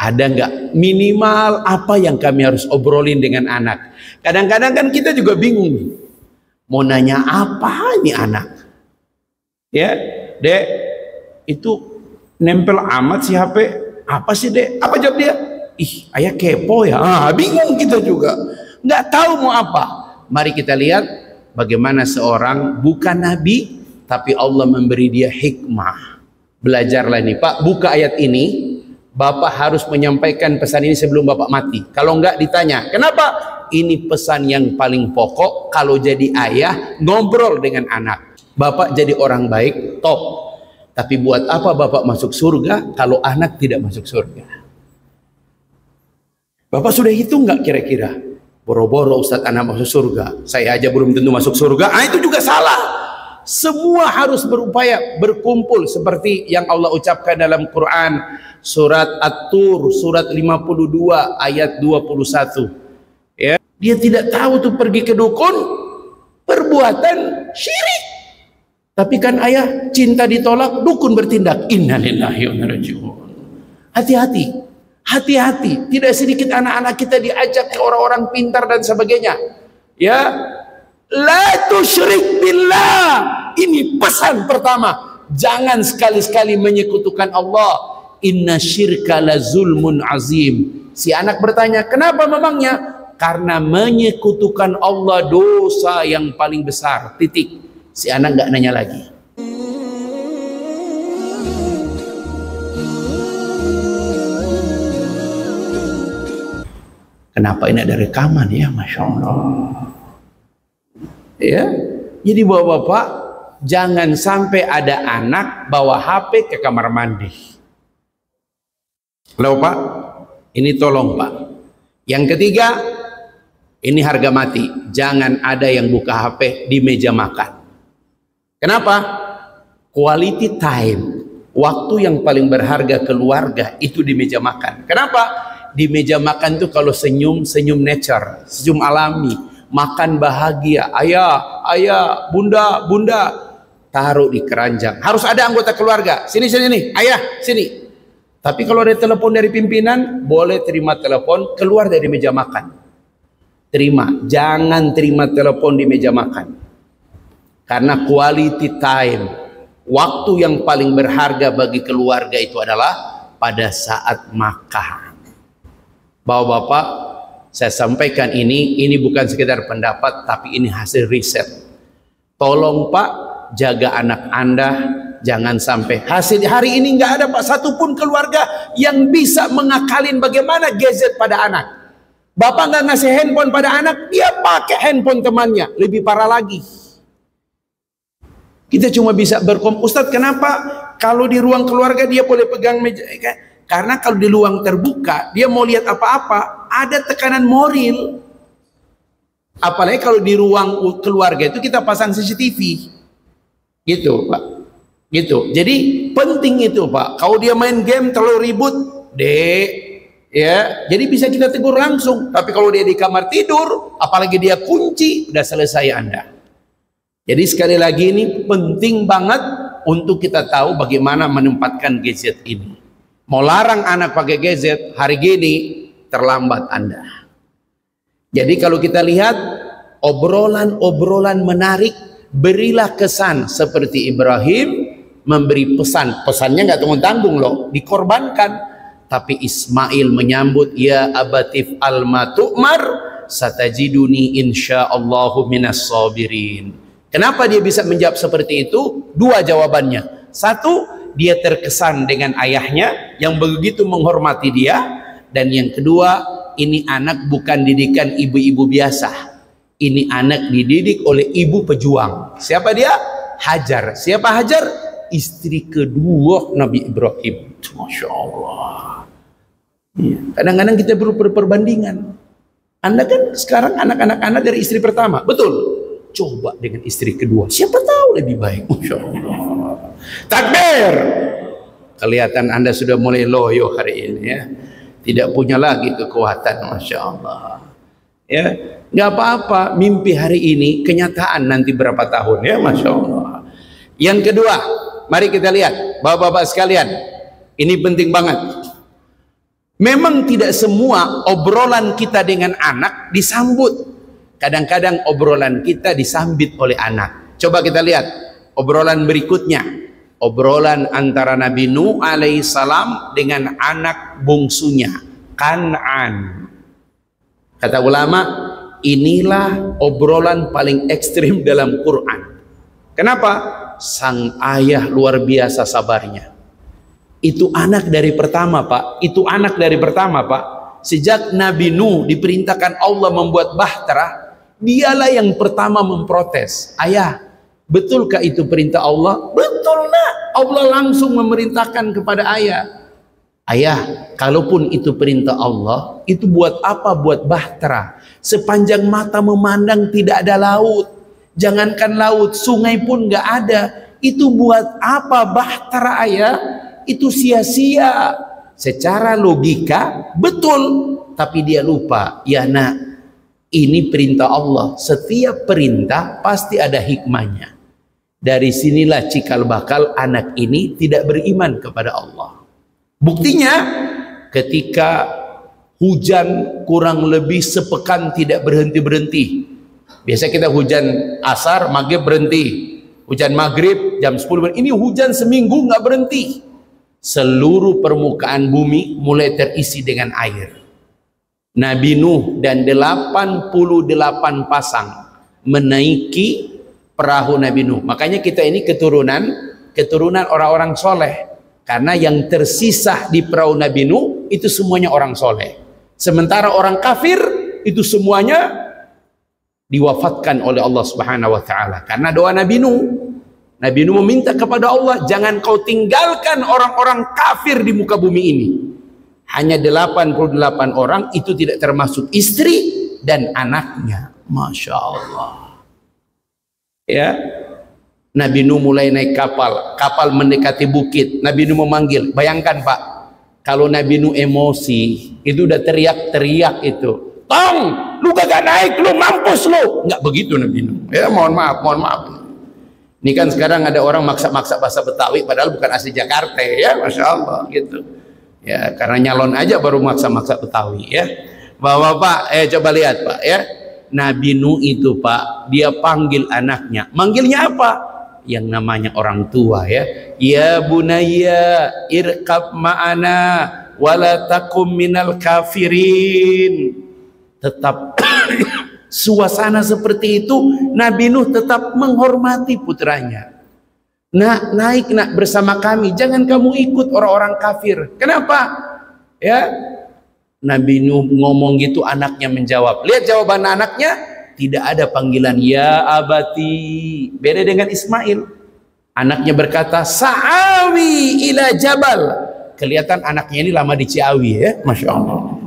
Ada nggak minimal apa yang kami harus obrolin dengan anak? Kadang-kadang kan kita juga bingung, mau nanya apa ini anak? Ya, Dek, itu nempel amat si HP. Apa sih, Dek? Apa jawab dia? Ih, ayah kepo ya. Bingung kita juga, nggak tahu mau apa. Mari kita lihat bagaimana seorang bukan nabi, tapi Allah memberi dia hikmah. Belajarlah ini, Pak. Buka ayat ini. Bapak harus menyampaikan pesan ini sebelum Bapak mati. Kalau enggak ditanya, kenapa? Ini pesan yang paling pokok. Kalau jadi ayah, ngobrol dengan anak. Bapak jadi orang baik, top. Tapi buat apa Bapak masuk surga kalau anak tidak masuk surga? Bapak sudah hitung enggak kira-kira? Boro-boro Ustadz anak masuk surga, saya aja belum tentu masuk surga. Itu juga salah. Semua harus berupaya berkumpul seperti yang Allah ucapkan dalam Quran surat At-Tur surat 52 ayat 21. Ya, dia tidak tahu tuh pergi ke dukun perbuatan syirik. Tapi kan ayah cinta ditolak, dukun bertindak. Innalillahi wa inna ilaihi raji'un. Hati-hati. Hati-hati. Tidak sedikit anak-anak kita diajak ke orang-orang pintar dan sebagainya. Ya, la tusyrik billah. Ini pesan pertama. Jangan sekali-sekali menyekutukan Allah. Inna syirka la zulmun azim. Si anak bertanya, kenapa memangnya? Karena menyekutukan Allah dosa yang paling besar. Titik. Si anak nggak nanya lagi. Kenapa ini ada rekaman ya? Masya Allah. Ya, jadi bapak-bapak, jangan sampai ada anak bawa HP ke kamar mandi. Halo Pak, ini tolong Pak. Yang ketiga, ini harga mati. Jangan ada yang buka HP di meja makan. Kenapa? Quality time. Waktu yang paling berharga keluarga itu di meja makan. Kenapa? Di meja makan tuh kalau senyum, senyum nature, senyum alami. Makan bahagia, ayah, bunda, taruh di keranjang. Harus ada anggota keluarga. Sini nih, ayah, sini. Tapi kalau ada telepon dari pimpinan, boleh terima telepon keluar dari meja makan. Terima, jangan terima telepon di meja makan. Karena quality time, waktu yang paling berharga bagi keluarga itu adalah pada saat makan. Bapak-bapak, saya sampaikan ini bukan sekedar pendapat, tapi ini hasil riset. Tolong Pak, jaga anak Anda, jangan sampai hasil hari ini nggak ada Pak satupun keluarga yang bisa mengakalin bagaimana gadget pada anak. Bapak nggak ngasih handphone pada anak, dia pakai handphone temannya. Lebih parah lagi. Kita cuma bisa Ustadz, kenapa kalau di ruang keluarga dia boleh pegang meja? Karena kalau di ruang terbuka, dia mau lihat apa-apa, ada tekanan moral. Apalagi kalau di ruang keluarga itu kita pasang CCTV. Gitu, Pak. Gitu. Jadi penting itu, Pak. Kalau dia main game terlalu ribut, Dek, ya. Jadi bisa kita tegur langsung. Tapi kalau dia di kamar tidur, apalagi dia kunci, udah selesai Anda. Jadi sekali lagi ini penting banget untuk kita tahu bagaimana menempatkan gadget ini. Mau larang anak pakai gadget hari gini, terlambat Anda. Jadi kalau kita lihat obrolan-obrolan menarik, berilah kesan seperti Ibrahim memberi pesan. Pesannya nggak tanggung-tanggung loh, dikorbankan. Tapi Ismail menyambut, ya abatif alma tu'mar satajiduni insyaallahu minas sabirin. Kenapa dia bisa menjawab seperti itu? Dua jawabannya. Satu, dia terkesan dengan ayahnya yang begitu menghormati dia. Dan yang kedua, ini anak bukan didikan ibu-ibu biasa. Ini anak dididik oleh ibu pejuang. Siapa dia? Hajar. Siapa Hajar? Istri kedua Nabi Ibrahim. Masya Allah. Kadang-kadang kita perlu perbandingan. Anda kan sekarang anak-anak Anda dari istri pertama. Betul. Coba dengan istri kedua, siapa tahu lebih baik. Masya Allah. Takbir. Kelihatan Anda sudah mulai loyo hari ini ya. Tidak punya lagi kekuatan. Masya Allah. Ya, nggak apa-apa. Mimpi hari ini kenyataan nanti berapa tahun ya. Masya Allah. Yang kedua, mari kita lihat bapak-bapak sekalian. Ini penting banget. Memang tidak semua obrolan kita dengan anak disambut. Kadang-kadang obrolan kita disambit oleh anak. Coba kita lihat obrolan berikutnya. Obrolan antara Nabi Nuh alaihissalam dengan anak bungsunya, Kan'an. Kata ulama, inilah obrolan paling ekstrim dalam Quran. Kenapa? Sang ayah luar biasa sabarnya. Itu anak dari pertama, Pak. Itu anak dari pertama, Pak. Sejak Nabi Nuh diperintahkan Allah membuat bahtera, dialah yang pertama memprotes. Ayah, betulkah itu perintah Allah? Betul, nak. Allah langsung memerintahkan kepada ayah. Ayah, kalaupun itu perintah Allah, itu buat apa buat bahtera? Sepanjang mata memandang tidak ada laut. Jangankan laut, sungai pun nggak ada. Itu buat apa bahtera, ayah? Itu sia-sia. Secara logika betul, tapi dia lupa. Ya nak, ini perintah Allah. Setiap perintah pasti ada hikmahnya. Dari sinilah cikal bakal anak ini tidak beriman kepada Allah. Buktinya ketika hujan kurang lebih sepekan tidak berhenti-berhenti. Biasa kita hujan asar, maghrib berhenti. Hujan maghrib jam 10 berhenti. Ini hujan seminggu nggak berhenti. Seluruh permukaan bumi mulai terisi dengan air. Nabi Nuh dan 88 pasang menaiki perahu Nabi Nuh. Makanya kita ini keturunan orang-orang soleh. Karena yang tersisa di perahu Nabi Nuh itu semuanya orang soleh. Sementara orang kafir itu semuanya diwafatkan oleh Allah Subhanahu wa taala karena doa Nabi Nuh. Nabi Nuh meminta kepada Allah, jangan kau tinggalkan orang-orang kafir di muka bumi ini. Hanya 88 orang, itu tidak termasuk istri dan anaknya. Masya Allah. Ya, Nabi Nuh mulai naik kapal. Kapal mendekati bukit. Nabi Nuh memanggil. Bayangkan Pak, kalau Nabi Nuh emosi, itu udah teriak-teriak itu. Tong, lu kagak naik, lu mampus lu. Nggak begitu Nabi Nuh. Ya, mohon maaf, mohon maaf. Ini kan sekarang ada orang maksa-maksa bahasa Betawi padahal bukan asli Jakarta ya, Masya Allah gitu. Ya, karena nyalon aja baru maksa-maksa Betawi ya. Bapak-bapak, coba lihat Pak ya. Nabi Nuh itu Pak, dia panggil anaknya. Manggilnya apa? Yang namanya orang tua ya. Ya bunayya irkab ma'ana wala takum minal kafirin. Tetap suasana seperti itu, Nabi Nuh tetap menghormati putranya. Nak, naik nak bersama kami, jangan kamu ikut orang-orang kafir. Kenapa? Ya, Nabi Nuh ngomong gitu, anaknya menjawab. Lihat jawaban anaknya, tidak ada panggilan ya abati. Beda dengan Ismail. Anaknya berkata, sa'awi ila jabal. Kelihatan anaknya ini lama di Ciawi ya, Masya Allah.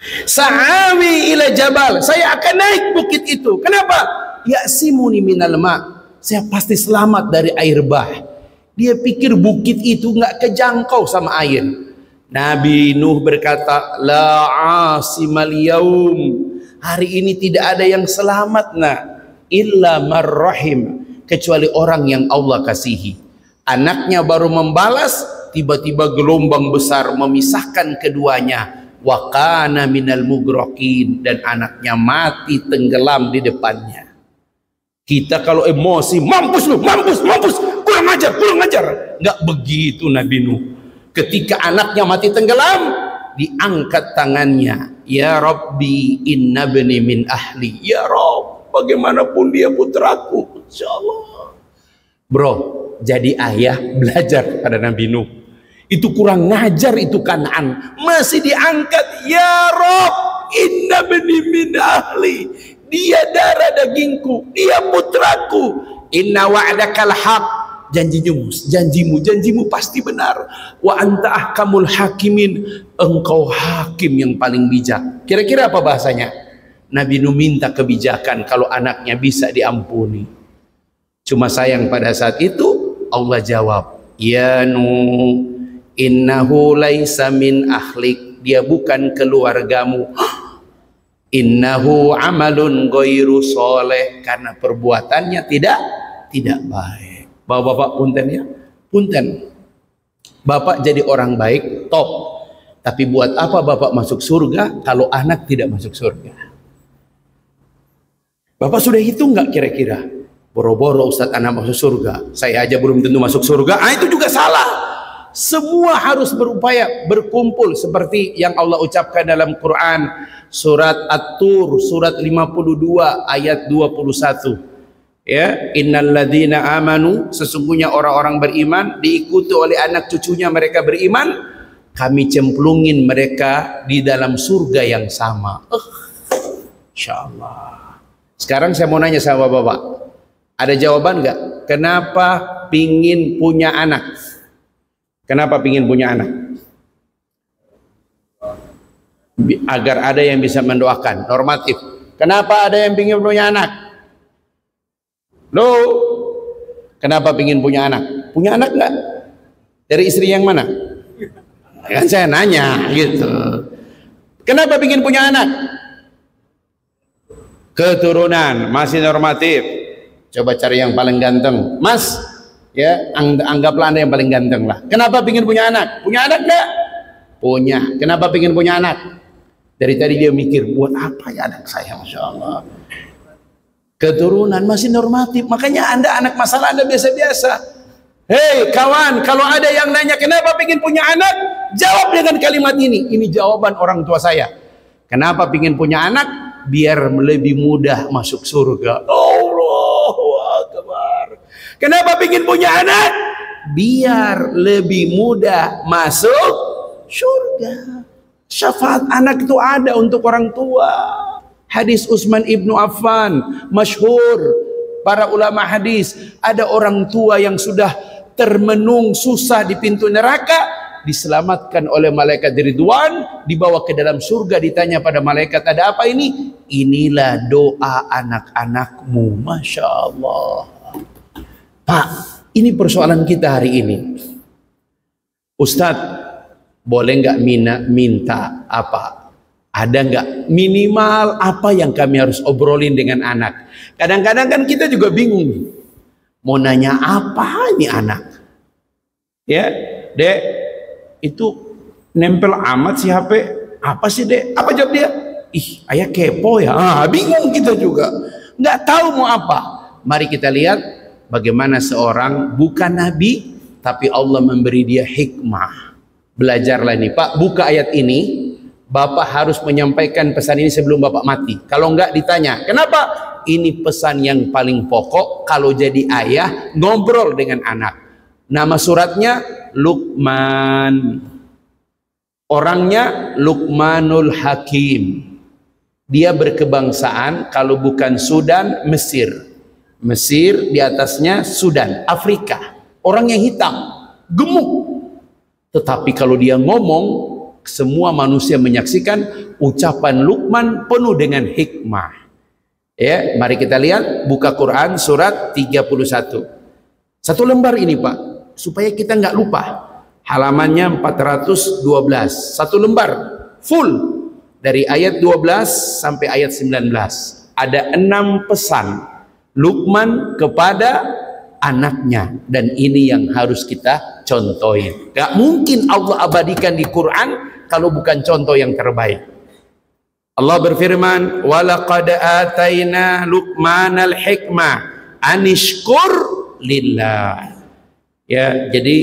Sa'awi ila jabal, saya akan naik bukit itu. Kenapa? Ya'simuni minal ma', saya pasti selamat dari air bah. Dia pikir bukit itu nggak kejangkau sama air. Nabi Nuh berkata, la asimal yaum, hari ini tidak ada yang selamat nak, illa marrahim, kecuali orang yang Allah kasihi. Anaknya baru membalas, tiba-tiba gelombang besar memisahkan keduanya. Wa kana minal mugraqin, dan anaknya mati tenggelam di depannya. Kita kalau emosi, mampus lu, mampus, mampus, kurang ajar, kurang ajar. Nggak begitu Nabi Nuh. Ketika anaknya mati tenggelam, diangkat tangannya. Ya Rabbi, inna bani min ahli. Ya Rabb, bagaimanapun dia putraku. Insyaallah. Bro, jadi ayah belajar pada Nabi Nuh. Itu kurang ngajar itu Kan'an, masih diangkat. Ya Rob, inna bani min ahli, dia darah dagingku, dia putraku. Inna wa'adakal haq, janjimu pasti benar. Wa anta ahkamul hakimin, engkau hakim yang paling bijak. Kira-kira apa bahasanya? Nabi Nuh minta kebijakan kalau anaknya bisa diampuni. Cuma sayang pada saat itu Allah jawab, ya Nuh, innahu laisa min ahlik, dia bukan keluargamu. Innahu amalun ghairu soleh, karena perbuatannya tidak baik. Bapak-bapak punten ya, punten. Bapak jadi orang baik top, Tapi buat apa bapak masuk surga kalau anak tidak masuk surga? Bapak sudah hitung nggak kira-kira? Boro-boro Ustadz anak masuk surga, saya aja belum tentu masuk surga. Itu juga salah. Semua harus berupaya berkumpul seperti yang Allah ucapkan dalam Quran surat At-Tur surat 52 ayat 21. Ya, innalladzina amanu, sesungguhnya orang-orang beriman diikuti oleh anak cucunya mereka beriman, kami cemplungin mereka di dalam surga yang sama. Insyaallah. Sekarang saya mau nanya sama Bapak, ada jawaban nggak? Kenapa pingin punya anak? Kenapa pingin punya anak? Agar ada yang bisa mendoakan, normatif. Kenapa ada yang pingin punya anak? Loh, kenapa pingin punya anak? Punya anak nggak? Dari istri yang mana? Kan saya nanya gitu. Kenapa pingin punya anak? Keturunan, masih normatif. Coba cari yang paling ganteng, Mas. Ya, anggaplah Anda yang paling ganteng lah. Kenapa pingin punya anak? Punya anak nggak? Punya. Kenapa pingin punya anak? Dari tadi dia mikir, buat apa ya anak saya, Masya Allah. Keturunan masih normatif. Makanya Anda anak masalah Anda biasa-biasa. Hei kawan, kalau ada yang nanya kenapa pingin punya anak, jawab dengan kalimat ini. Ini jawaban orang tua saya. Kenapa pingin punya anak? Biar lebih mudah masuk surga. Allahu Akbar. Kenapa pingin punya anak? Biar lebih mudah masuk surga. Syafaat anak itu ada untuk orang tua. Hadis Utsman ibnu Affan masyhur, para ulama hadis, ada orang tua yang sudah termenung susah di pintu neraka, diselamatkan oleh malaikat Ridwan, dibawa ke dalam surga, ditanya pada malaikat, ada apa ini? Inilah doa anak-anakmu. Masya Allah. Pak, ini persoalan kita hari ini. Ustadz, boleh nggak minta apa? Ada nggak minimal apa yang kami harus obrolin dengan anak? Kadang-kadang kan kita juga bingung. Mau nanya apa ini anak? Ya, Dek, itu nempel amat si HP. Apa sih, Dek? Apa jawab dia? Ih, ayah kepo ya. Bingung kita juga. Nggak tahu mau apa. Mari kita lihat bagaimana seorang bukan nabi, tapi Allah memberi dia hikmah. Belajarlah ini, Pak. Buka ayat ini. Bapak harus menyampaikan pesan ini sebelum Bapak mati. Kalau enggak ditanya, kenapa? Ini pesan yang paling pokok kalau jadi ayah ngobrol dengan anak. Nama suratnya Luqman. Orangnya Luqmanul Hakim. Dia berkebangsaan kalau bukan Sudan, Mesir. Mesir di atasnya Sudan, Afrika. Orang yang hitam, gemuk. Tetapi kalau dia ngomong, semua manusia menyaksikan ucapan Luqman penuh dengan hikmah. Ya, mari kita lihat, buka Quran surat 31. Satu lembar ini, Pak, supaya kita nggak lupa. Halamannya 412. Satu lembar full dari ayat 12 sampai ayat 19. Ada 6 pesan Luqman kepada anaknya, dan ini yang harus kita contohin. Gak mungkin Allah abadikan di Quran kalau bukan contoh yang terbaik. Allah berfirman, walaqad ataina Luqmanal hikmah anishkur lillah. Ya, jadi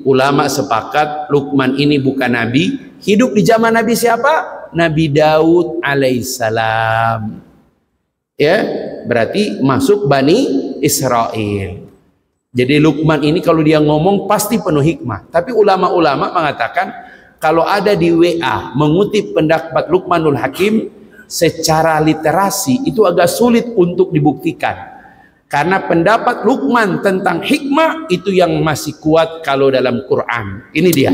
ulama sepakat Luqman ini bukan nabi. Hidup di zaman Nabi siapa? Nabi Daud alaihissalam. Ya, berarti masuk Bani Israel. Jadi Luqman ini kalau dia ngomong pasti penuh hikmah. Tapi ulama-ulama mengatakan kalau ada di WA mengutip pendapat Luqmanul Hakim secara literasi itu agak sulit untuk dibuktikan. Karena pendapat Luqman tentang hikmah itu yang masih kuat kalau dalam Quran. Ini dia.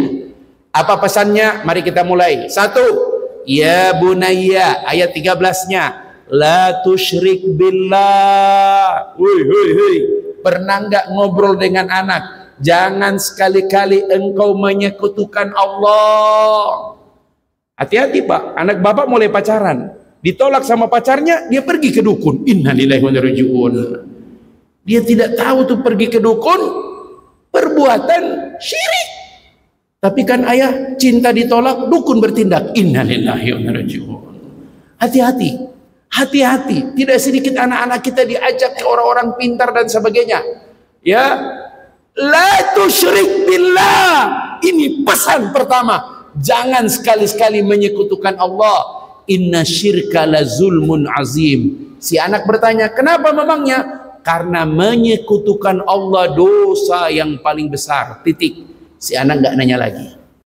Apa pesannya? Mari kita mulai. 1. Ya bunayya, ayat 13-nya. La tusyrik billah. Hui. Pernah nggak ngobrol dengan anak? Jangan sekali-kali engkau menyekutukan Allah. Hati-hati, Pak. Anak Bapak mulai pacaran, ditolak sama pacarnya, dia pergi ke dukun. Innalillahi wa inna ilaihi raji'un. Dia tidak tahu tuh pergi ke dukun perbuatan syirik. Tapi kan ayah cinta ditolak, dukun bertindak. Innalillahi wa inna ilaihi raji'un. Hati-hati, hati-hati. Tidak sedikit anak-anak kita diajak ke orang-orang pintar dan sebagainya. Ya, la tusyrik billah. Ini pesan pertama. Jangan sekali-sekali menyekutukan Allah. Inna syirka la zulmun azim. Si anak bertanya, kenapa memangnya? Karena menyekutukan Allah dosa yang paling besar. Titik. Si anak nggak nanya lagi.